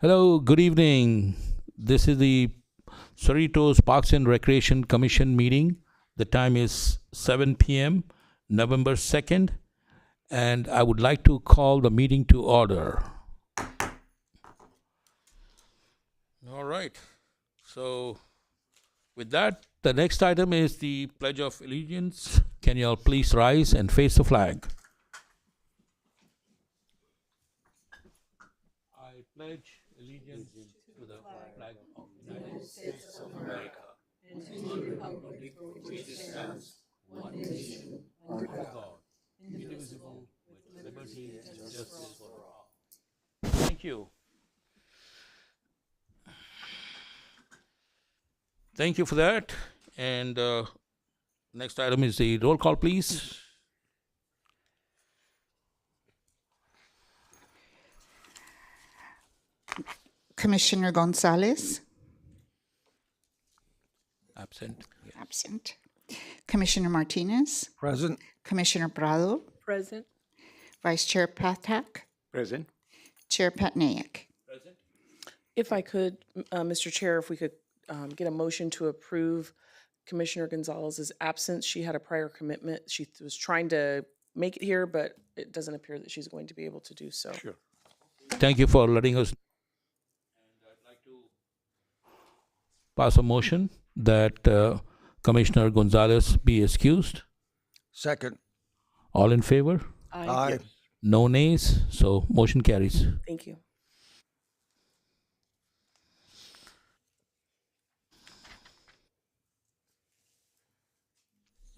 Hello, good evening. This is the Cerritos Parks and Recreation Commission meeting. The time is 7 p.m., November 2nd, and I would like to call the meeting to order. All right. So, with that, the next item is the Pledge of Allegiance. Can you all please rise and face the flag? I pledge allegiance to the flag of the United States of America and to the republic for which it stands, one nation, under God, indivisible, with liberty and justice for all. Thank you. Thank you for that. And next item is the roll call, please. Commissioner Gonzalez, Absent. absent. Commissioner Martinez, Present. Commissioner Prado, Present. Vice Chair Patak, Present. Chair Patnaik. Present. If I could, Mr. Chair, if we could get a motion to approve Commissioner Gonzalez's absence. She had a prior commitment. She was trying to make it here, but it doesn't appear that she's going to be able to do so. Sure. Thank you for letting us. And I'd like to pass a motion that Commissioner Gonzalez be excused. Second. All in favor? Aye. No nays, so motion carries. Thank you.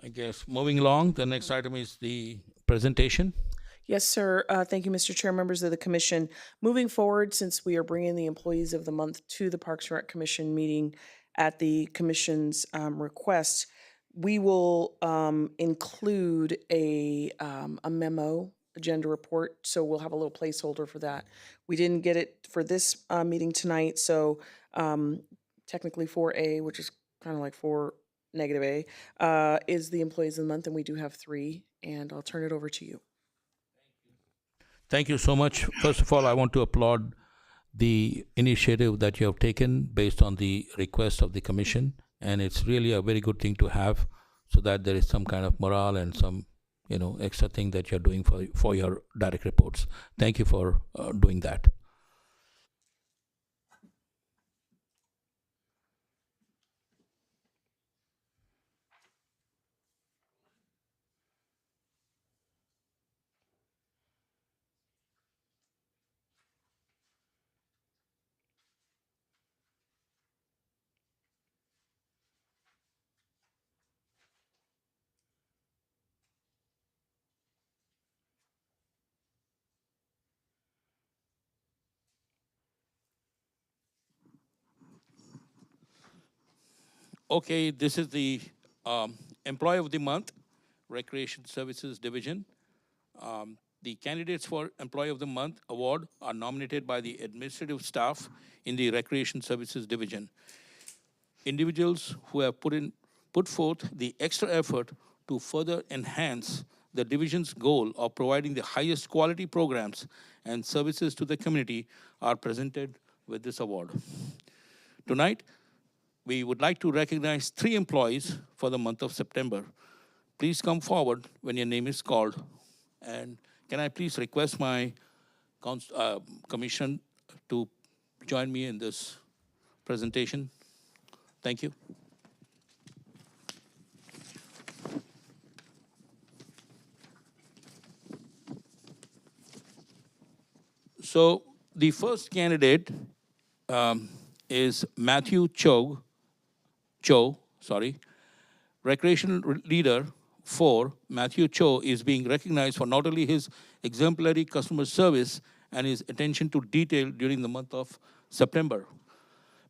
I guess moving along, the next item is the presentation. Yes, sir. Thank you, Mr. Chair, members of the commission. Moving forward, since we are bringing the employees of the month to the Parks and Rec Commission meeting at the commission's request, we will include a memo, agenda report, so we'll have a little placeholder for that. We didn't get it for this meeting tonight, so technically 4A, which is kind of like 4 negative A, is the employees of the month, and we do have 3, and I'll turn it over to you. Thank you so much. First of all, I want to applaud the initiative that you have taken based on the request of the commission, and it's really a very good thing to have so that there is some kind of morale and some extra thing that you're doing for your direct reports. Thank you for doing that. Okay, this is the Employee of the Month, Recreation Services Division. The candidates for Employee of the Month award are nominated by the administrative staff in the Recreation Services Division. Individuals who have put forth the extra effort to further enhance the division's goal of providing the highest quality programs and services to the community are presented with this award. Tonight, we would like to recognize 3 employees for the month of September. Please come forward when your name is called. And can I please request my commission to join me in this presentation? Thank you. So the first candidate is Matthew Cho, Recreation Leader 4, Matthew Cho is being recognized for not only his exemplary customer service and his attention to detail during the month of September.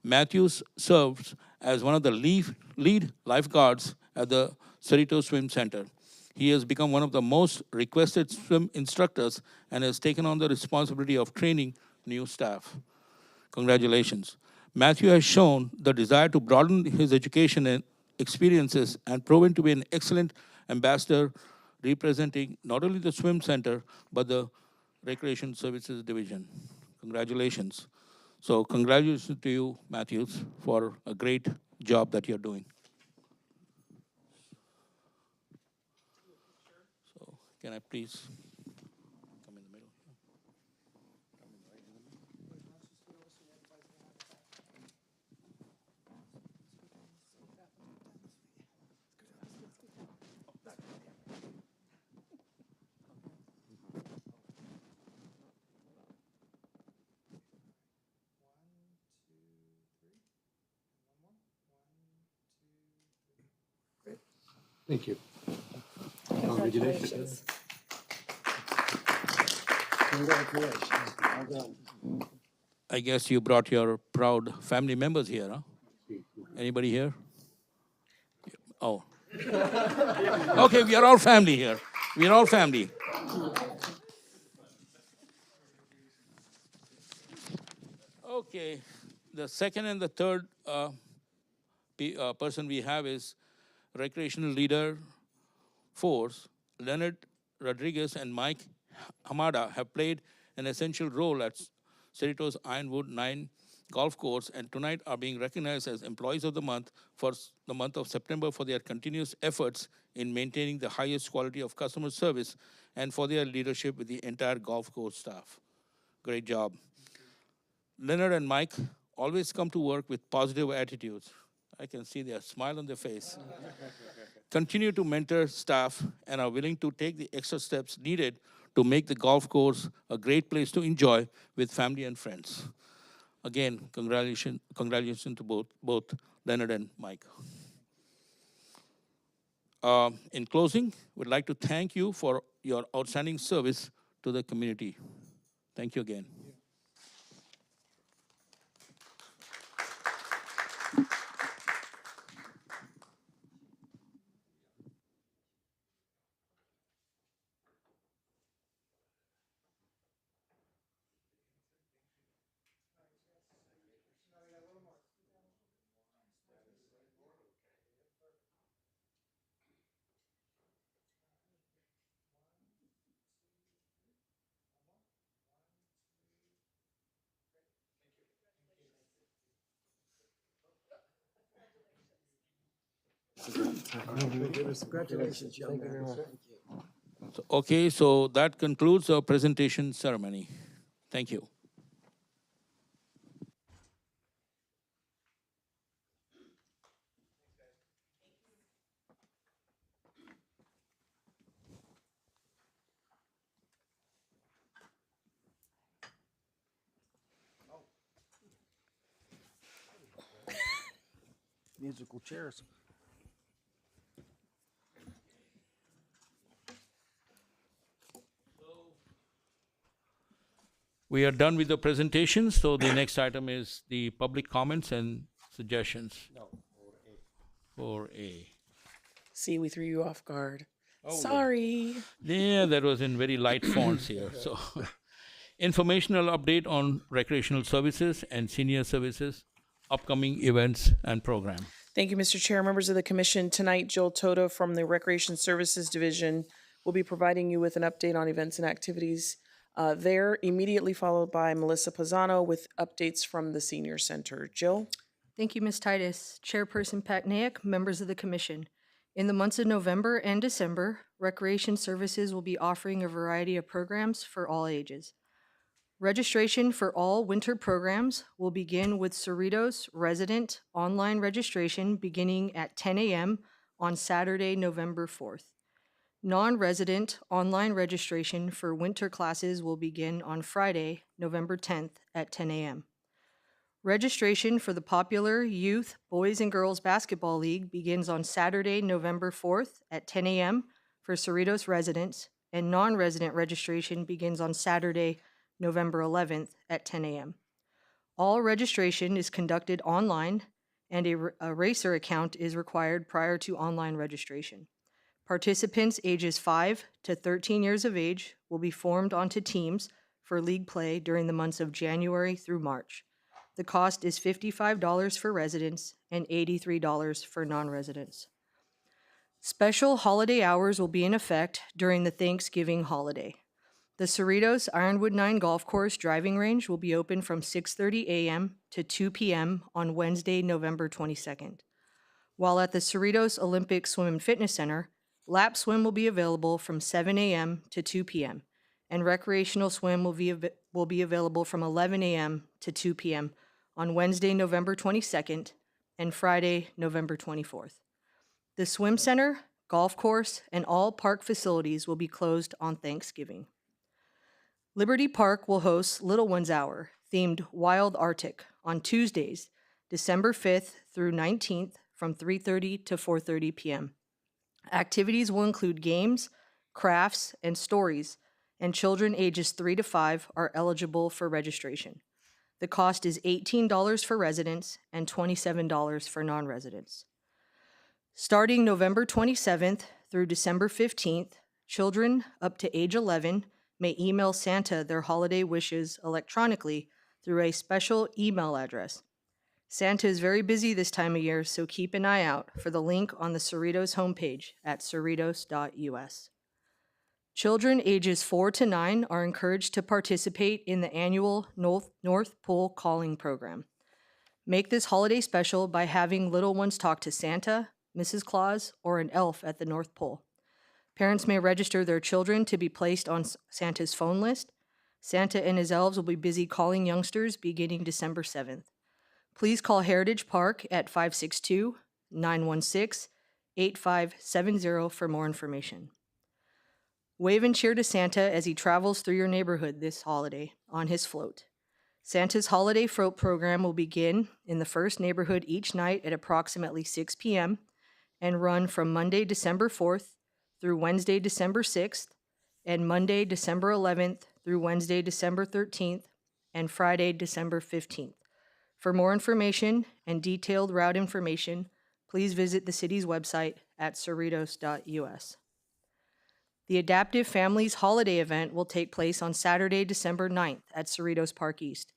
Matthews serves as one of the lead lifeguards at the Cerritos Swim Center. He has become one of the most requested swim instructors and has taken on the responsibility of training new staff. Congratulations. Matthew has shown the desire to broaden his education and experiences and proven to be an excellent ambassador representing not only the swim center, but the Recreation Services Division. Congratulations. So congratulations to you, Matthews, for a great job that you're doing. So can I please come in the middle? Thank you. Congratulations. Congratulations. Well done. I guess you brought your proud family members here, huh? Anybody here? Oh. Okay, we are all family here. We are all family. Okay, the second and the third person we have is recreational leader force. Leonard Rodriguez and Mike Hamada have played an essential role at Cerritos Ironwood 9 golf course and tonight are being recognized as employees of the month for the month of September for their continuous efforts in maintaining the highest quality of customer service and for their leadership with the entire golf course staff. Great job. Leonard and Mike always come to work with positive attitudes. I can see their smile on their face. Continue to mentor staff and are willing to take the extra steps needed to make the golf course a great place to enjoy with family and friends. Again, congratulations to both Leonard and Mike. In closing, we'd like to thank you for your outstanding service to the community. Thank you again. Congratulations, young man. Okay, so that concludes our presentation ceremony. Thank you. Musical chairs. We are done with the presentations, so the next item is the public comments and suggestions. 4A. See, we threw you off guard. Oh, Sorry. Yeah, that was in very light fonts here. So, informational update on recreational services and senior services, upcoming events and program. Thank you, Mr. Chair, members of the commission. Tonight, Jill Toto from the Recreation Services Division will be providing you with an update on events and activities there, immediately followed by Melissa Pisano with updates from the Senior Center. Jill? Thank you, Ms. Titus. Chairperson Patnaik, members of the commission. In the months of November and December, Recreation Services will be offering a variety of programs for all ages. Registration for all winter programs will begin with Cerritos resident online registration beginning at 10 a.m. on Saturday, November 4th. Non-resident online registration for winter classes will begin on Friday, November 10th at 10 a.m. Registration for the popular Youth Boys and Girls Basketball League begins on Saturday, November 4th at 10 a.m. for Cerritos residents, and non-resident registration begins on Saturday, November 11th at 10 a.m. All registration is conducted online, and a racer account is required prior to online registration. Participants ages 5 to 13 years of age will be formed onto teams for league play during the months of January through March. The cost is $55 for residents and $83 for non-residents. Special holiday hours will be in effect during the Thanksgiving holiday. The Cerritos Ironwood 9 Golf Course driving range will be open from 6:30 a.m. to 2 p.m. on Wednesday, November 22nd. While at the Cerritos Olympic Swim and Fitness Center, lap swim will be available from 7 a.m. to 2 p.m., and recreational swim will be available from 11 a.m. to 2 p.m. on Wednesday, November 22nd, and Friday, November 24th. The swim center, golf course, and all park facilities will be closed on Thanksgiving. Liberty Park will host Little Ones Hour, themed Wild Arctic, on Tuesdays, December 5th through 19th from 3:30 to 4:30 p.m. Activities will include games, crafts, and stories, and children ages 3 to 5 are eligible for registration. The cost is $18 for residents and $27 for non-residents. Starting November 27th through December 15th, children up to age 11 may email Santa their holiday wishes electronically through a special email address. Santa is very busy this time of year, so keep an eye out for the link on the Cerritos homepage at cerritos.us. Children ages 4 to 9 are encouraged to participate in the annual North Pole Calling Program. Make this holiday special by having little ones talk to Santa, Mrs. Claus, or an elf at the North Pole. Parents may register their children to be placed on Santa's phone list. Santa and his elves will be busy calling youngsters beginning December 7th. Please call Heritage Park at 562-916-8570 for more information. Wave and cheer to Santa as he travels through your neighborhood this holiday on his float. Santa's holiday float program will begin in the first neighborhood each night at approximately 6 p.m. and run from Monday, December 4th through Wednesday, December 6th, and Monday, December 11th through Wednesday, December 13th, and Friday, December 15th. For more information and detailed route information, please visit the city's website at cerritos.us. The Adaptive Families Holiday event will take place on Saturday, December 9th at Cerritos Park East.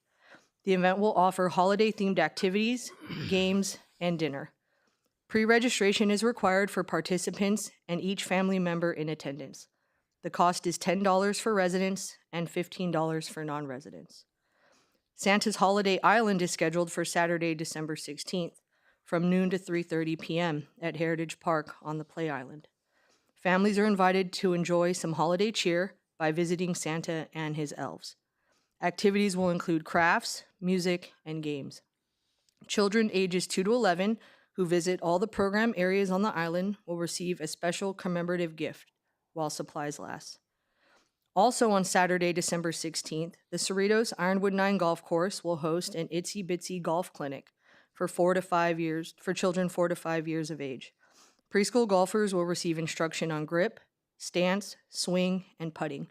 The event will offer holiday-themed activities, games, and dinner. Pre-registration is required for participants and each family member in attendance. The cost is $10 for residents and $15 for non-residents. Santa's Holiday Island is scheduled for Saturday, December 16th, from noon to 3:30 p.m. at Heritage Park on the Play Island. Families are invited to enjoy some holiday cheer by visiting Santa and his elves. Activities will include crafts, music, and games. Children ages 2 to 11 who visit all the program areas on the island will receive a special commemorative gift while supplies last. Also on Saturday, December 16th, the Cerritos Ironwood 9 Golf Course will host an Itsy Bitsy Golf Clinic for children 4 to 5 years of age. Preschool golfers will receive instruction on grip, stance, swing, and putting.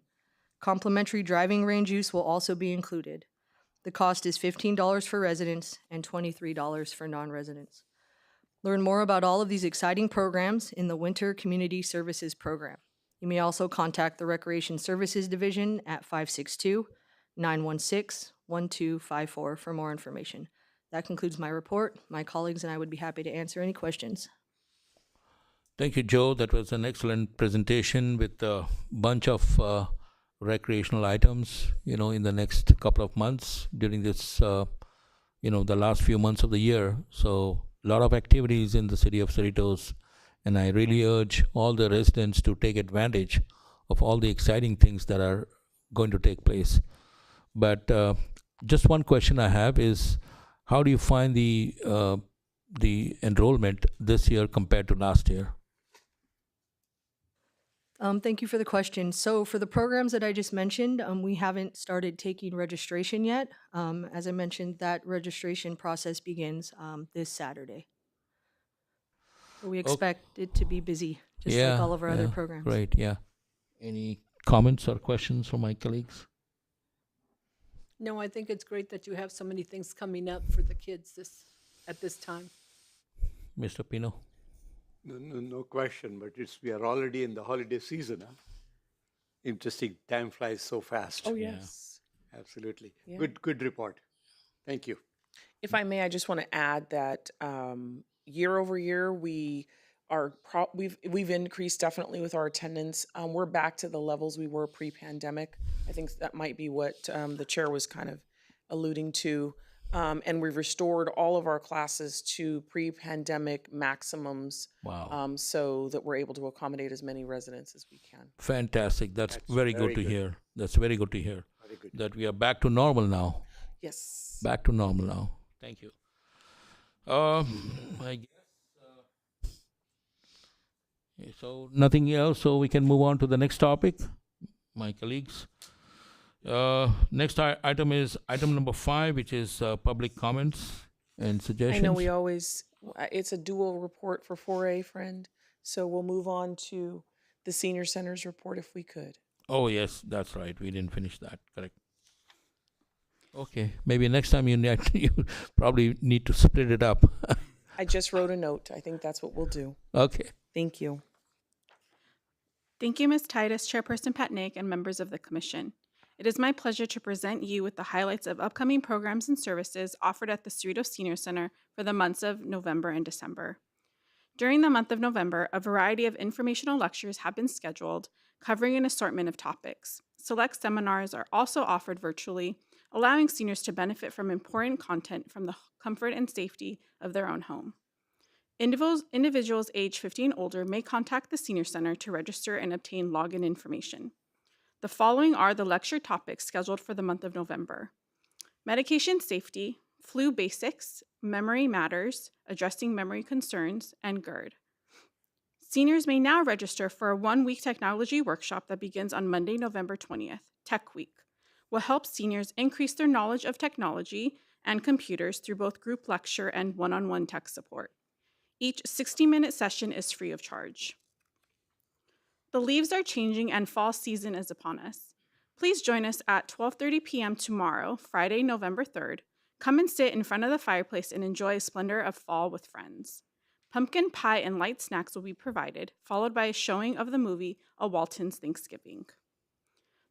Complimentary driving range use will also be included. The cost is $15 for residents and $23 for non-residents. Learn more about all of these exciting programs in the Winter Community Services Program. You may also contact the Recreation Services Division at 562-916-1254 for more information. That concludes my report. My colleagues and I would be happy to answer any questions. Thank you, Joe. That was an excellent presentation with a bunch of recreational items, in the next couple of months during this, the last few months of the year. So a lot of activities in the city of Cerritos, and I really urge all the residents to take advantage of all the exciting things that are going to take place. But just one question I have is, how do you find the enrollment this year compared to last year? Thank you for the question. So for the programs that I just mentioned, we haven't started taking registration yet. As I mentioned, that registration process begins this Saturday. So we expect it to be busy, just like all of our other programs. Great, yeah. Any comments or questions from my colleagues? No, I think it's great that you have so many things coming up for the kids at this time. Mr. Pino? No question, but we are already in the holiday season. Huh? Interesting. Time flies so fast. Oh, yes. Absolutely. Yeah. Good report. Thank you. If I may, I just want to add that year over year, we we've increased definitely with our attendance. We're back to the levels we were pre-pandemic. I think that might be what the chair was kind of alluding to. And we've restored all of our classes to pre-pandemic maximums. Wow. So that we're able to accommodate as many residents as we can. Fantastic. That's very good very to good. hear. That's very good to hear. Very good. That we are back to normal now. Yes. Back to normal now. Thank you. I guess, so nothing else, so we can move on to the next topic, my colleagues. Next item is item number 5, which is public comments and I suggestions. know we always, it's a dual report for 4A, friend. So we'll move on to the senior center's report if we could. Oh, yes, that's right. We didn't finish that. Correct. Okay, maybe next time you probably need to split it up. I just wrote a note. I think that's what we'll do. Okay. Thank you. Thank you, Ms. Titus, Chairperson Patnaik, and members of the Commission. It is my pleasure to present you with the highlights of upcoming programs and services offered at the Cerritos Senior Center for the months of November and December. During the month of November, a variety of informational lectures have been scheduled, covering an assortment of topics. Select seminars are also offered virtually, allowing seniors to benefit from important content from the comfort and safety of their own home. Individuals age 15 and older may contact the Senior Center to register and obtain login information. The following are the lecture topics scheduled for the month of November: medication safety, flu basics, memory matters, addressing memory concerns, and GERD. Seniors may now register for a 1-week technology workshop that begins on Monday, November 20th, Tech Week, will help seniors increase their knowledge of technology and computers through both group lecture and one-on-one tech support. Each 60-minute session is free of charge. The leaves are changing and fall season is upon us. Please join us at 12:30 p.m. tomorrow, Friday, November 3rd. Come and sit in front of the fireplace and enjoy a splendor of fall with friends. Pumpkin pie and light snacks will be provided, followed by a showing of the movie A Walton's Thanksgiving.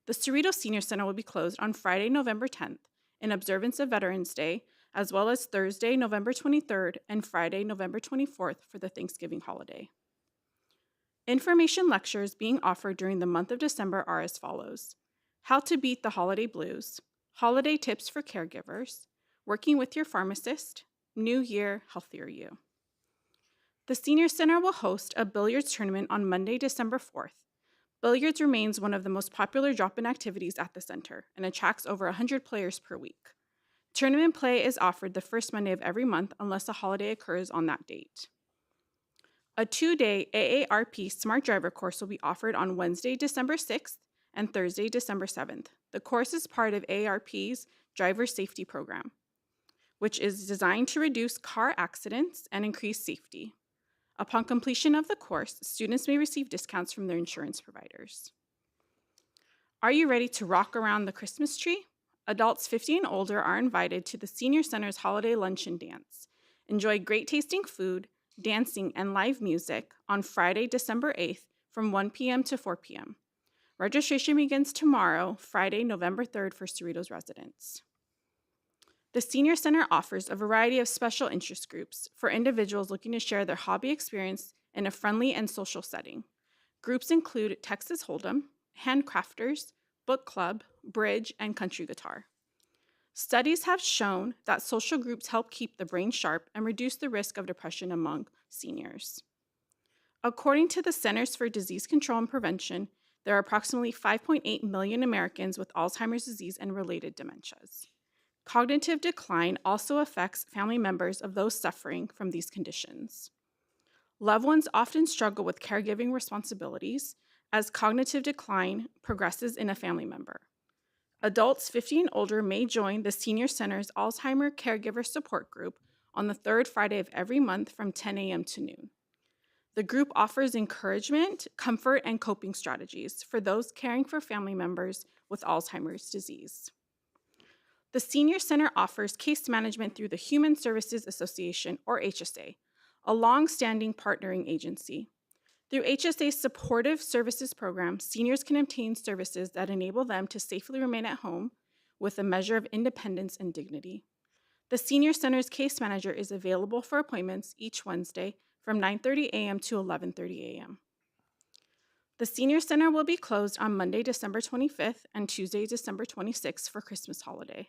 The Cerritos Senior Center will be closed on Friday, November 10th, in observance of Veterans Day, as well as Thursday, November 23rd, and Friday, November 24th for the Thanksgiving holiday. Information lectures being offered during the month of December are as follows: How to Beat the Holiday Blues, Holiday Tips for Caregivers, Working with Your Pharmacist, New Year, Healthier You. The Senior Center will host a billiards tournament on Monday, December 4th. Billiards remains one of the most popular drop-in activities at the center and attracts over 100 players per week. Tournament play is offered the first Monday of every month unless a holiday occurs on that date. A 2-day AARP Smart Driver course will be offered on Wednesday, December 6th and Thursday, December 7th. The course is part of AARP's Driver Safety Program, which is designed to reduce car accidents and increase safety. Upon completion of the course, students may receive discounts from their insurance providers. Are you ready to rock around the Christmas tree? Adults 50 and older are invited to the Senior Center's Holiday Lunch and Dance. Enjoy great tasting food, dancing, and live music on Friday, December 8th from 1 p.m. to 4 p.m. Registration begins tomorrow, Friday, November 3rd for Cerritos residents. The Senior Center offers a variety of special interest groups for individuals looking to share their hobby experience in a friendly and social setting. Groups include Texas Hold'em, Handcrafters, Book Club, Bridge, and Country Guitar. Studies have shown that social groups help keep the brain sharp and reduce the risk of depression among seniors. According to the Centers for Disease Control and Prevention, there are approximately 5.8 million Americans with Alzheimer's disease and related dementias. Cognitive decline also affects family members of those suffering from these conditions. Loved ones often struggle with caregiving responsibilities as cognitive decline progresses in a family member. Adults 50 and older may join the Senior Center's Alzheimer Caregiver Support Group on the third Friday of every month from 10 a.m. to noon. The group offers encouragement, comfort, and coping strategies for those caring for family members with Alzheimer's disease. The Senior Center offers case management through the Human Services Association, or HSA, a long-standing partnering agency. Through HSA's supportive services program, seniors can obtain services that enable them to safely remain at home with a measure of independence and dignity. The Senior Center's case manager is available for appointments each Wednesday from 9:30 a.m. to 11:30 a.m. The Senior Center will be closed on Monday, December 25th and Tuesday, December 26th for Christmas holiday.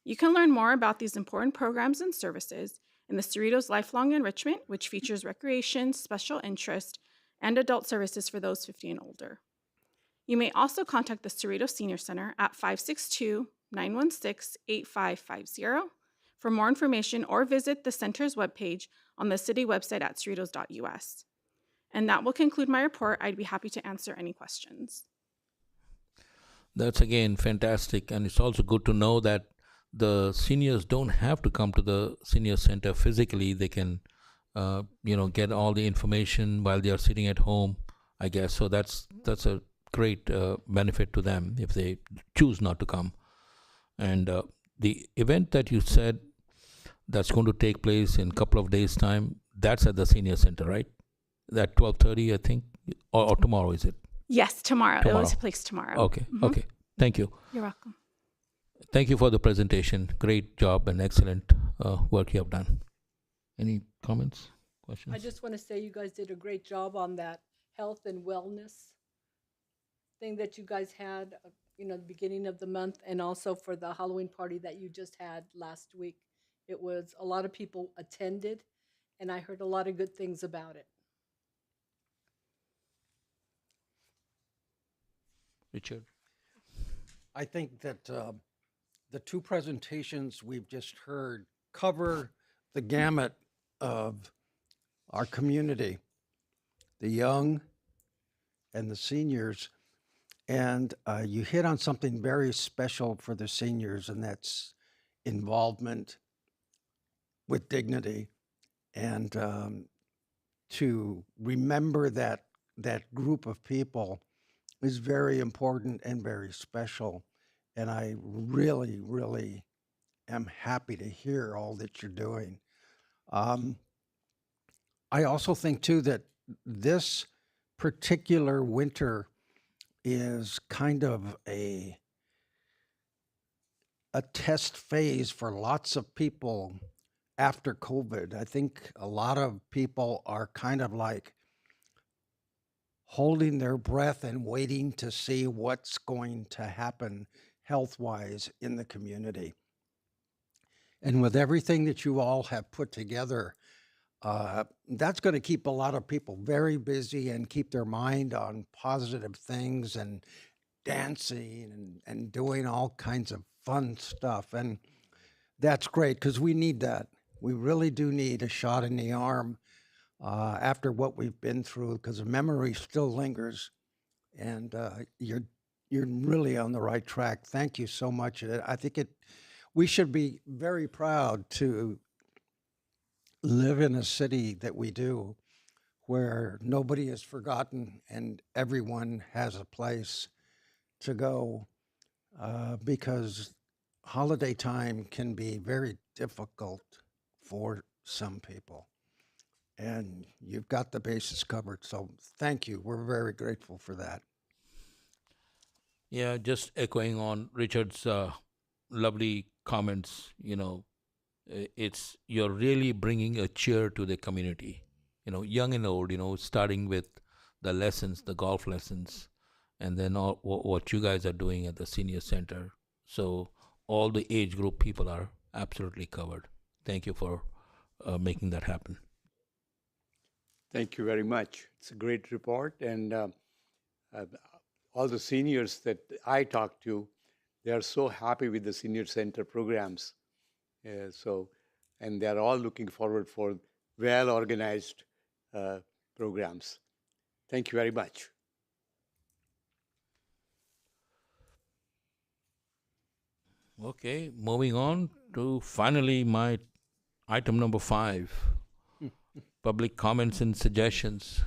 You can learn more about these important programs and services in the Cerritos Lifelong Enrichment, which features recreation, special interest, and adult services for those 50 and older. You may also contact the Cerritos Senior Center at 562-916-8550 for more information or visit the center's webpage on the city website at cerritos.us. And that will conclude my report. I'd be happy to answer any questions. That's again fantastic, and it's also good to know that the seniors don't have to come to the senior center physically. They can, get all the information while they are sitting at home, I guess. So that's a great benefit to them if they choose not to come. And the event that you said that's going to take place in a couple of days' time, that's at the senior center, right? That 12:30, I think, or tomorrow, is it? Yes, tomorrow. It will Tomorrow. take place tomorrow. Okay, okay. Thank you. You're welcome. Thank you for the presentation. Great job and excellent work you have done. Any comments, questions? I just want to say you guys did a great job on that health and wellness thing that you guys had, the beginning of the month, and also for the Halloween party that you just had last week. It was a lot of people attended, and I heard a lot of good things about it. Richard? I think that the two presentations we've just heard cover the gamut of our community, the young and the seniors. And you hit on something very special for the seniors, and that's involvement with dignity. And to remember that group of people is very important and very special. And I really, really am happy to hear all that you're doing. I also think too that this particular winter is kind of a test phase for lots of people after COVID. I think a lot of people are kind of like holding their breath and waiting to see what's going to happen health-wise in the community. And with everything that you all have put together, that's going to keep a lot of people very busy and keep their mind on positive things and dancing and doing all kinds of fun stuff. And that's great because we need that. We really do need a shot in the arm after what we've been through, because the memory still lingers. And you're really on the right track. Thank you so much. I think we should be very proud to live in a city that we do, where nobody is forgotten and everyone has a place to go, because holiday time can be very difficult for some people. And you've got the bases covered. So thank you. We're very grateful for that. Yeah, just echoing on Richard's lovely comments, you're really bringing a cheer to the community, young and old, starting with the lessons, the golf lessons, and then all what you guys are doing at the senior center. So all the age group people are absolutely covered. Thank you for making that happen. Thank you very much. It's a great report, and all the seniors that I talked to, they are so happy with the senior center programs. And they're all looking forward for well-organized programs. Thank you very much. Okay, moving on to finally my item number 5, public comments and suggestions.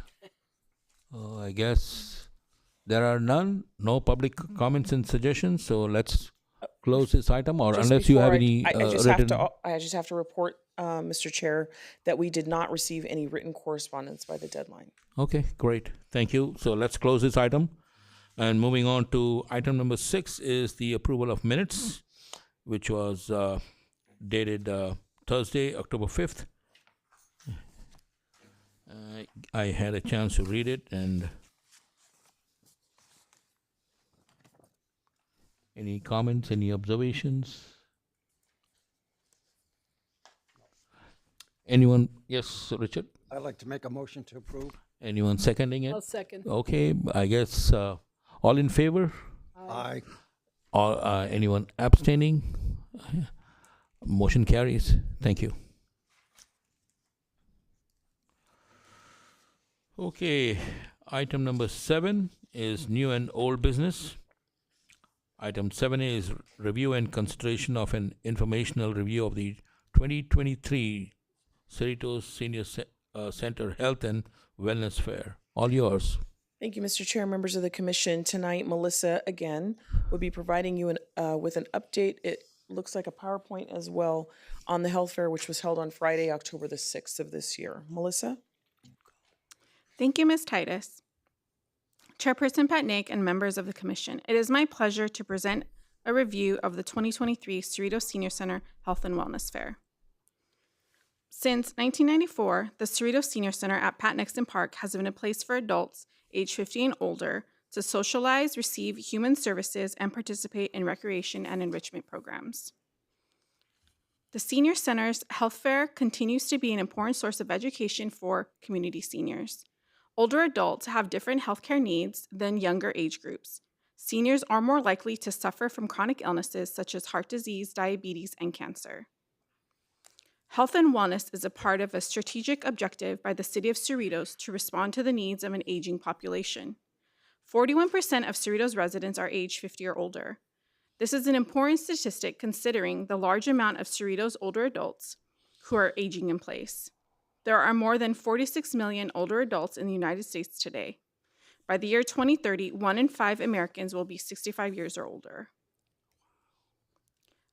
I guess there are no public comments and suggestions, so let's close this item, or Just unless you have before any I just have to report, Mr. Chair, that we did not receive any written correspondence by the deadline. Okay, great. Thank you. So let's close this item. And moving on to item number 6 is the approval of minutes, which was dated Thursday, October 5th. I had a chance to read it, and any comments, any observations? Anyone? Yes, Richard? I'd like to make a motion to approve. Anyone seconding it? I'll second. Okay, I guess all in favor? Aye. Or anyone abstaining? Motion carries. Thank you. Okay, item number 7 is new and old business. Item 7A is review and consideration of an informational review of the 2023 Cerritos Senior Center Health and Wellness Fair. All yours. Thank you, Mr. Chair, members of the commission. Tonight, Melissa, again, will be providing you with an update. It looks like a PowerPoint as well on the health fair, which was held on Friday, October the 6th of this year. Melissa? Thank you, Ms. Titus. Chairperson Patnaik and members of the commission, it is my pleasure to present a review of the 2023 Cerritos Senior Center Health and Wellness Fair. Since 1994, the Cerritos Senior Center at Pat Nixon Park has been a place for adults age 50 and older to socialize, receive human services, and participate in recreation and enrichment programs. The Senior Center's health fair continues to be an important source of education for community seniors. Older adults have different healthcare needs than younger age groups. Seniors are more likely to suffer from chronic illnesses such as heart disease, diabetes, and cancer. Health and wellness is a part of a strategic objective by the City of Cerritos to respond to the needs of an aging population. 41% of Cerritos residents are age 50 or older. This is an important statistic considering the large amount of Cerritos older adults who are aging in place. There are more than 46 million older adults in the United States today. By the year 2030, 1 in 5 Americans will be 65 years or older.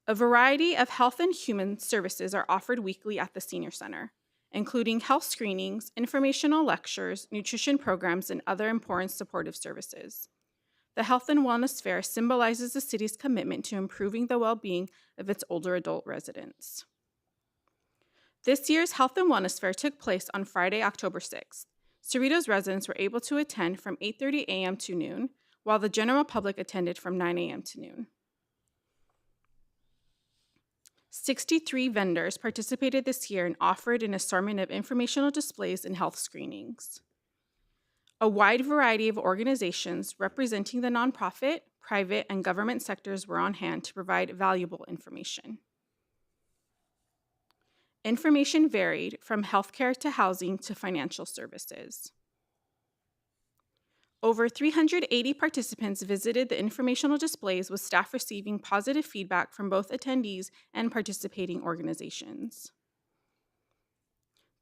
A variety of health and human services are offered weekly at the Senior Center, including health screenings, informational lectures, nutrition programs, and other important supportive services. The Health and Wellness Fair symbolizes the city's commitment to improving the well-being of its older adult residents. This year's Health and Wellness Fair took place on Friday, October 6th. Cerritos residents were able to attend from 8:30 a.m. to noon, while the general public attended from 9 a.m. to noon. 63 vendors participated this year and offered an assortment of informational displays and health screenings. A wide variety of organizations representing the nonprofit, private, and government sectors were on hand to provide valuable information. Information varied from healthcare to housing to financial services. Over 380 participants visited the informational displays, with staff receiving positive feedback from both attendees and participating organizations.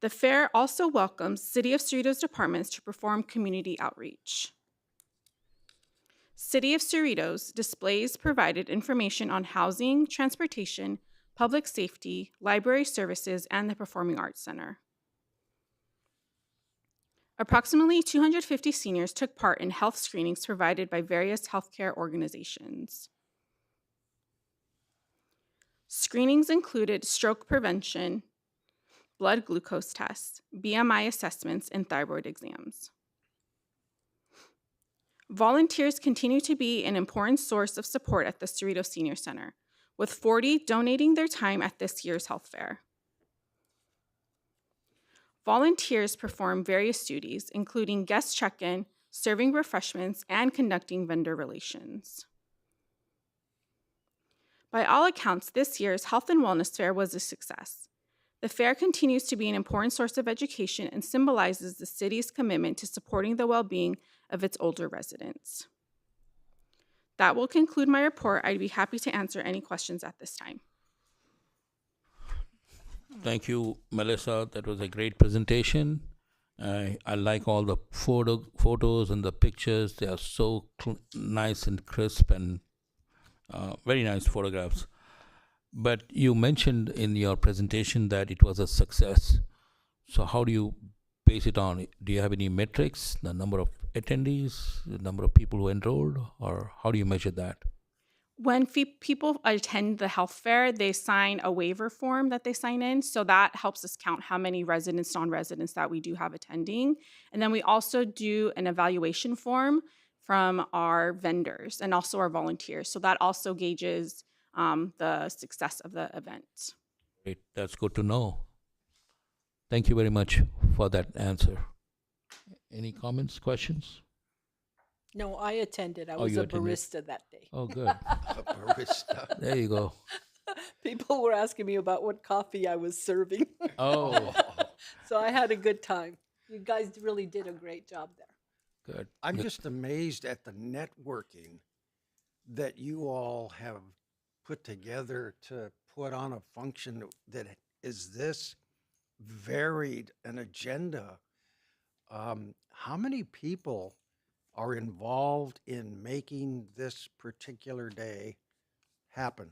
The fair also welcomes City of Cerritos departments to perform community outreach. City of Cerritos displays provided information on housing, transportation, public safety, library services, and the Performing Arts Center. Approximately 250 seniors took part in health screenings provided by various healthcare organizations. Screenings included stroke prevention, blood glucose tests, BMI assessments, and thyroid exams. Volunteers continue to be an important source of support at the Cerritos Senior Center, with 40 donating their time at this year's health fair. Volunteers perform various duties, including guest check-in, serving refreshments, and conducting vendor relations. By all accounts, this year's Health and Wellness Fair was a success. The fair continues to be an important source of education and symbolizes the city's commitment to supporting the well-being of its older residents. That will conclude my report. I'd be happy to answer any questions at this time. Thank you, Melissa. That was a great presentation. I like all the photos and the pictures. They are so nice and crisp and very nice photographs. But you mentioned in your presentation that it was a success. So how do you base it on? Do you have any metrics, the number of attendees, the number of people who enrolled, or how do you measure that? When people attend the health fair, they sign a waiver form that they sign in. So that helps us count how many residents, non-residents that we do have attending. And then we also do an evaluation form from our vendors and also our volunteers. So that also gauges the success of the event. Great, that's good to know. Thank you very much for that answer. Any comments, questions? No, I attended. I Oh, was you a attended. barista that day. Oh, good. A barista. There you go. People were asking me about what coffee I was serving. Oh, So I had a good time. You guys really did a great job there. good. I'm Good. just amazed at the networking that you all have put together to put on a function that is this varied an agenda. How many people are involved in making this particular day happen?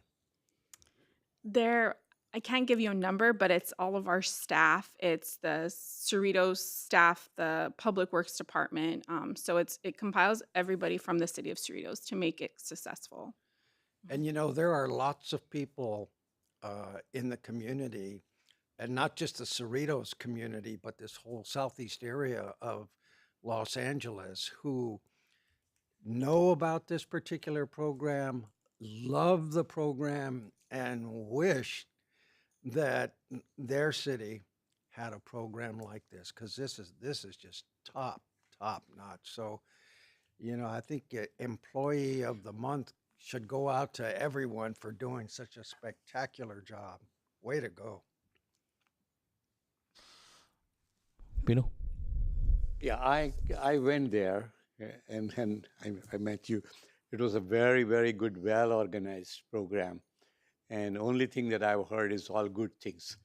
I can't give you a number, but it's all of our staff. It's the Cerritos staff, the Public Works Department. So it compiles everybody from the city of Cerritos to make it successful. And you know, there are lots of people in the community, and not just the Cerritos community, but this whole southeast area of Los Angeles, who know about this particular program, love the program, and wish that their city had a program like this, because this is just top notch. So, you know, I think employee of the month should go out to everyone for doing such a spectacular job. Way to go. Pino? Yeah, I went there and I met you. It was a very, very good, well organized program. And only thing that I've heard is all good things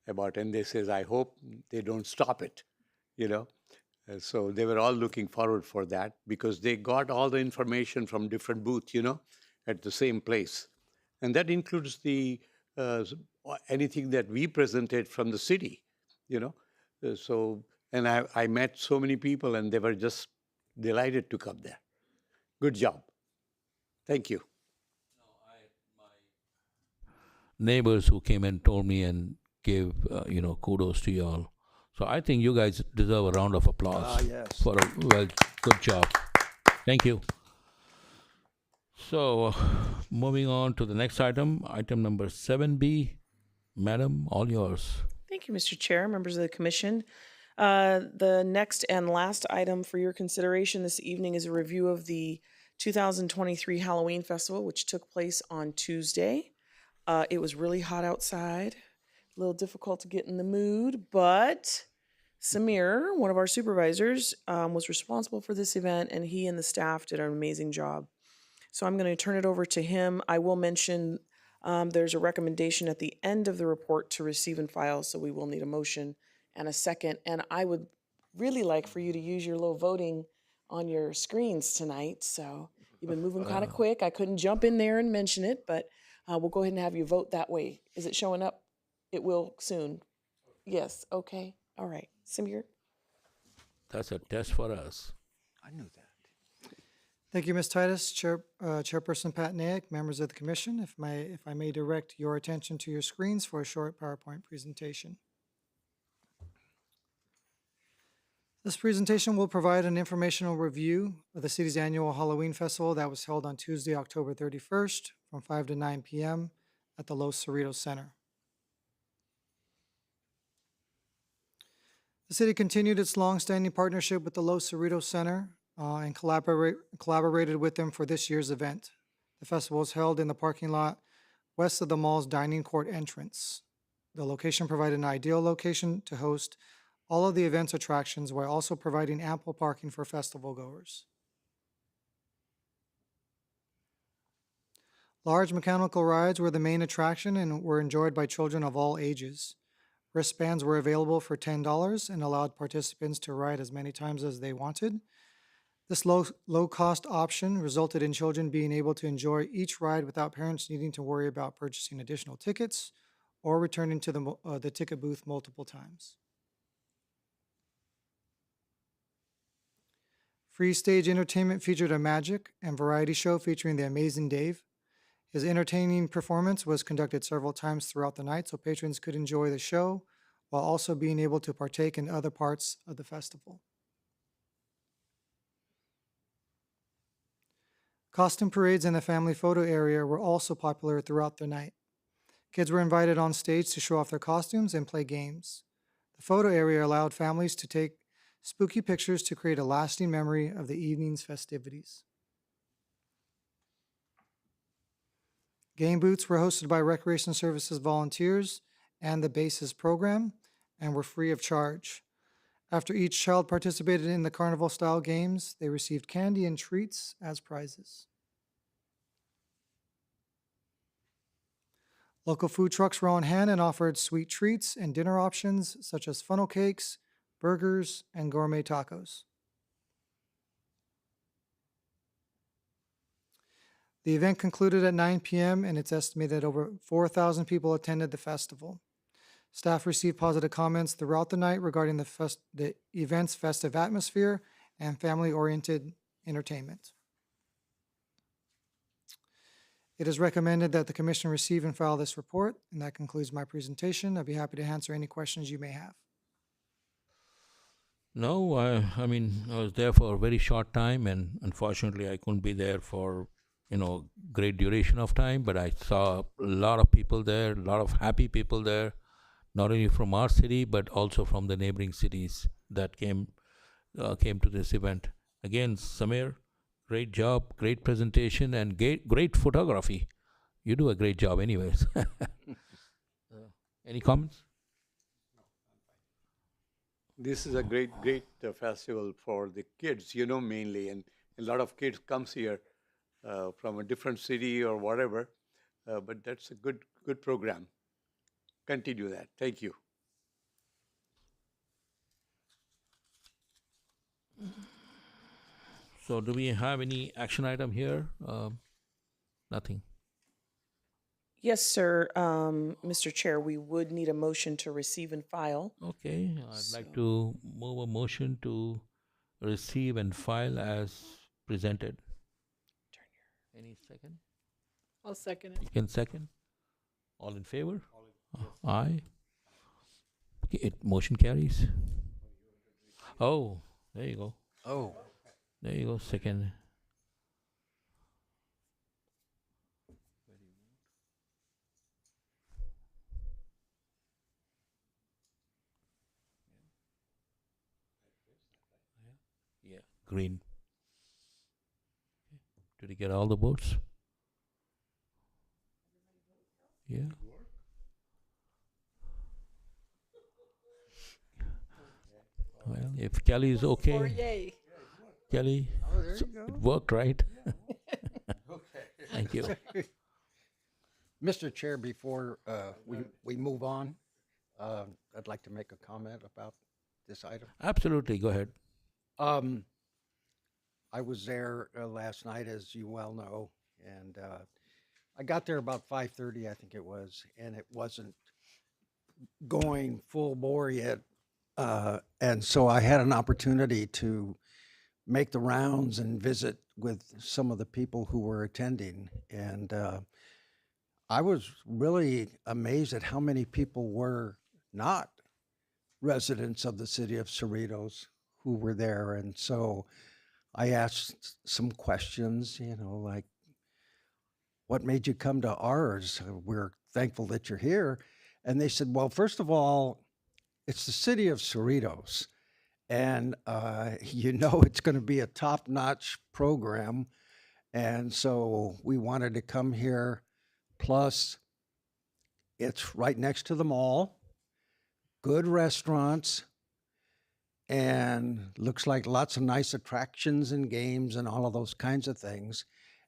about. And they says, I hope they don't stop it, you know. So they were all looking forward for that because they got all the information from different booths, you know, at the same place. And that includes the anything that we presented from the city, you know. And I met so many people and they were just delighted to come there. Good job. Thank you. Neighbors who came and told me and gave, kudos to y'all. So I think you guys deserve a round of applause Yes. for a good job. Thank you. So, moving on to the next item number 7B. Madam, all yours. Thank you, Mr. Chair, members of the commission. The next and last item for your consideration this evening is a review of the 2023 Halloween Festival, which took place on Tuesday. It was really hot outside, a little difficult to get in the mood, but Samir, one of our supervisors, was responsible for this event, and he and the staff did an amazing job. So I'm going to turn it over to him. I will mention there's a recommendation at the end of the report to receive and file, so we will need a motion and a second. And I would really like for you to use your little voting on your screens tonight. So you've been moving kind of quick. I couldn't jump in there and mention it, but we'll go ahead and have you vote that way. Is it showing up? It will soon. Yes, okay, all right. Samir? That's a test for us. I knew that. Thank you, Ms. Titus. Chairperson Pat Naik, members of the commission, if I may direct your attention to your screens for a short PowerPoint presentation. This presentation will provide an informational review of the city's annual Halloween festival that was held on Tuesday, October 31st from 5 to 9 p.m. at the Los Cerritos Center. The city continued its long-standing partnership with the Los Cerritos Center and collaborated with them for this year's event. The festival was held in the parking lot west of the mall's dining court entrance. The location provided an ideal location to host all of the event's attractions while also providing ample parking for festival goers. Large mechanical rides were the main attraction and were enjoyed by children of all ages. Wristbands were available for $10 and allowed participants to ride as many times as they wanted. This low-cost option resulted in children being able to enjoy each ride without parents needing to worry about purchasing additional tickets or returning to the ticket booth multiple times. Free stage entertainment featured a magic and variety show featuring the Amazing Dave. His entertaining performance was conducted several times throughout the night so patrons could enjoy the show while also being able to partake in other parts of the festival. Costume parades in the family photo area were also popular throughout the night. Kids were invited on stage to show off their costumes and play games. The photo area allowed families to take spooky pictures to create a lasting memory of the evening's festivities. Game booths were hosted by Recreation Services volunteers and the BASES program and were free of charge. After each child participated in the carnival-style games, they received candy and treats as prizes. Local food trucks were on hand and offered sweet treats and dinner options such as funnel cakes, burgers, and gourmet tacos. The event concluded at 9 p.m. and it's estimated that over 4,000 people attended the festival. Staff received positive comments throughout the night regarding the event's festive atmosphere and family-oriented entertainment. It is recommended that the commission receive and file this report, and that concludes my presentation. I'd be happy to answer any questions you may have. No, I mean, I was there for a very short time, and unfortunately, I couldn't be there for, great duration of time, but I saw a lot of people there, a lot of happy people there, not only from our city, but also from the neighboring cities that came to this event. Again, Samir, great job, great presentation, and great photography. You do a great job anyways. Any comments? This is a great festival for the kids, mainly, and a lot of kids comes here from a different city or whatever, but that's a good program. Continue that. Thank you. So do we have any action item here? Nothing. Yes, sir. Mr. Chair, we would need a motion to receive and file. Okay, I'd like to move a motion to receive and file as presented. Any second? I'll second it. You can second. All in favor? Aye. Okay, motion carries. Oh, there you go. Oh, There you go, second. Yeah, green. Did you get all the votes? Yeah. Well, if Kelly is Or okay, yay. Kelly, it worked, right? Thank you. Mr. Chair, before we move on, I'd like to make a comment about this item. Absolutely, go ahead. I was there last night, as you well know, and I got there about 5:30, I think it was, and it wasn't going full bore yet. And so I had an opportunity to make the rounds and visit with some of the people who were attending. And I was really amazed at how many people were not residents of the city of Cerritos who were there. And so I asked some questions, like, what made you come to ours? We're thankful that you're here. And they said, well, first of all, it's the city of Cerritos. And it's going to be a top-notch program. And so we wanted to come here. Plus, it's right next to the mall, good restaurants, and looks like lots of nice attractions and games and all of those kinds of things.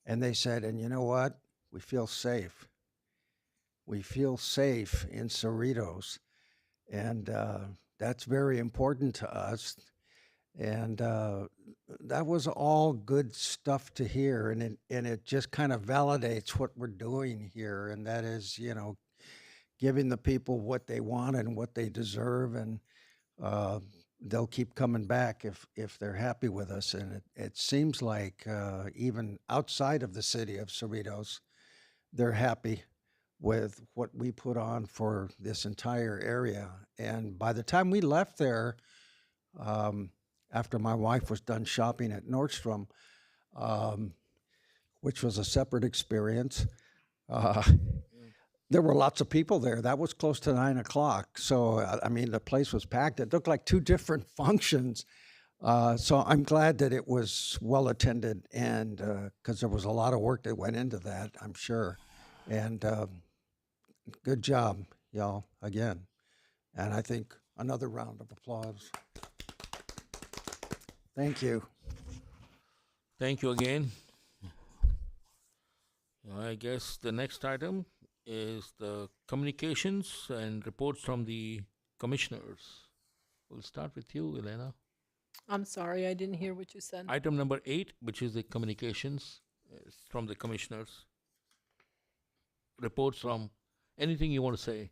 And they said, and you know what? We feel safe. We feel safe in Cerritos. And that's very important to us. And that was all good stuff to hear. And it just kind of validates what we're doing here. And that is, giving the people what they want and what they deserve. And they'll keep coming back if they're happy with us. And it seems like even outside of the city of Cerritos, they're happy with what we put on for this entire area. And by the time we left there, after my wife was done shopping at Nordstrom, which was a separate experience, there were lots of people there. That was close to 9 o'clock. So, I mean, the place was packed. It looked like two different functions. So I'm glad that it was well attended, and because there was a lot of work that went into that, I'm sure. And good job, y'all, again. And I think another round of applause. Thank you. Thank you again. I guess the next item is the communications and reports from the commissioners. We'll start with you, Elena. I'm sorry, I didn't hear what you said. Item number 8, which is the communications, is from the commissioners. Reports from anything you want to say.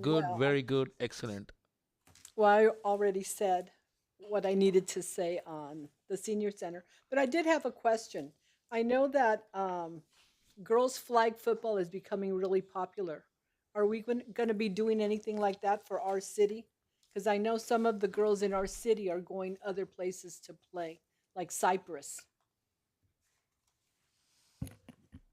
Good, Well, very good, excellent. Well, I already said what I needed to say on the senior center, but I did have a question. I know that girls flag football is becoming really popular. Are we going to be doing anything like that for our city? Because I know some of the girls in our city are going other places to play, like Cyprus.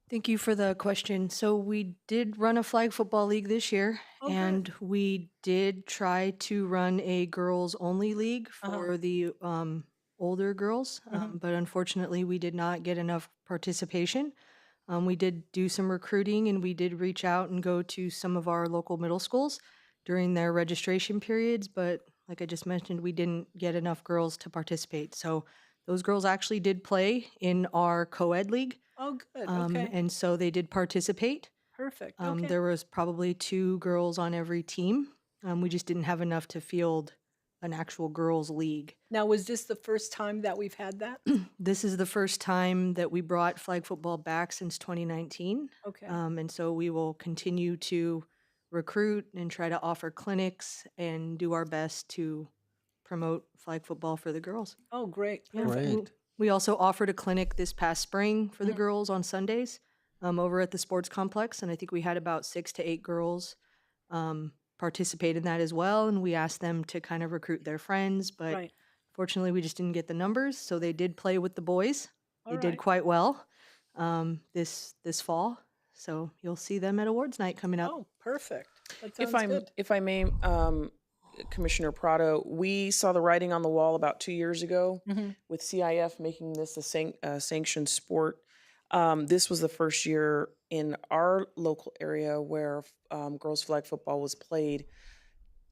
Thank you for the question. So we did run a flag football league this year, Oh, good. and we did try to run a girls only league for the older girls, but unfortunately we did not get enough participation. We did do some recruiting, and we did reach out and go to some of our local middle schools during their registration periods, but like I just mentioned, we didn't get enough girls to participate. So those girls actually did play in our co-ed league. Oh, good, okay, And so they did participate. perfect, okay. There was probably 2 girls on every team. We just didn't have enough to field an actual girls' league. Now, was this the first time that we've had that? This is the first time that we brought flag football back since 2019. Okay, And so we will continue to recruit and try to offer clinics and do our best to promote flag football for the girls. oh, great, Yeah. perfect. Great. We also offered a clinic this past spring for the girls on Sundays over at the sports complex, and I think we had about 6 to 8 girls participate in that as well, and we asked them to kind of recruit their friends, but Right. fortunately we just didn't get the numbers, so they did play with the boys. They All did right. quite well this fall, so you'll see them at awards night coming up. Oh, perfect. That If sounds good. if I may, Commissioner Prado, we saw the writing on the wall about 2 years ago with CIF making this a sanctioned sport. This was the first year in our local area where girls flag football was played.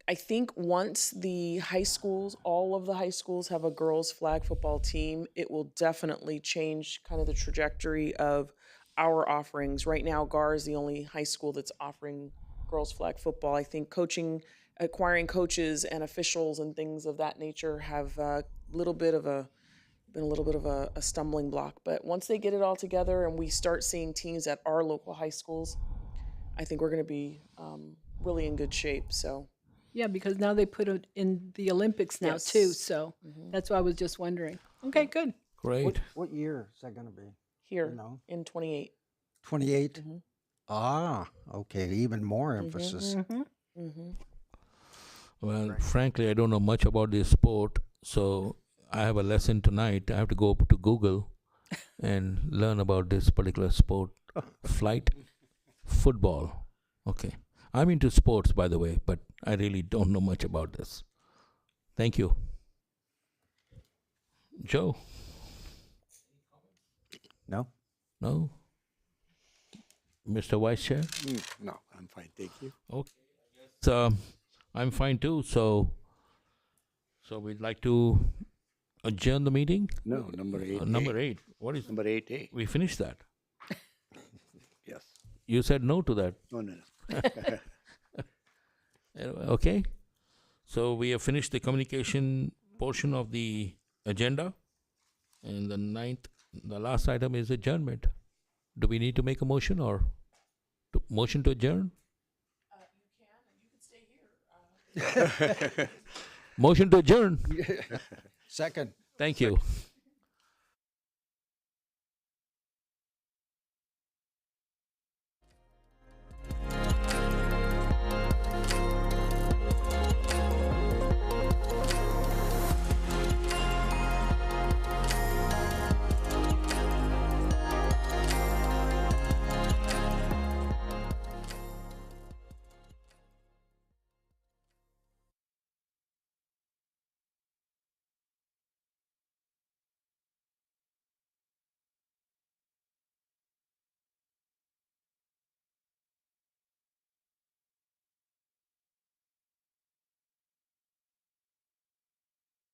I think once the high schools, all of the high schools have a girls flag football team, it will definitely change kind of the trajectory of our offerings. Right now, GAR is the only high school that's offering girls flag football. I think acquiring coaches and officials and things of that nature have been a little bit of a stumbling block. But once they get it all together and we start seeing teams at our local high schools, I think we're going to be really in good shape. So Yeah, because now they put it in the Olympics now too, Yes. so that's why I was just wondering. Okay, good. Great. What year is that going to be? here No. in 28. 28? Ah, okay, even more emphasis. Well, frankly, I don't know much about this sport, so I have a lesson tonight. I have to go up to Google and learn about this particular sport, flight football. Okay. I'm into sports, by the way, but I really don't know much about this. Thank you. Joe? No? No? Mr. Vice Chair? No, I'm fine, thank you. Okay. So, I'm fine too, so we'd like to adjourn the meeting? No, number 8. Number 8. What is, Number 8A. we finished that. Yes. You said no to that. No, no, no. Okay. So we have finished the communication portion of the agenda. And the last item is adjournment. Do we need to make a motion or motion to adjourn? You can stay here. Motion to adjourn. Second. Thank you.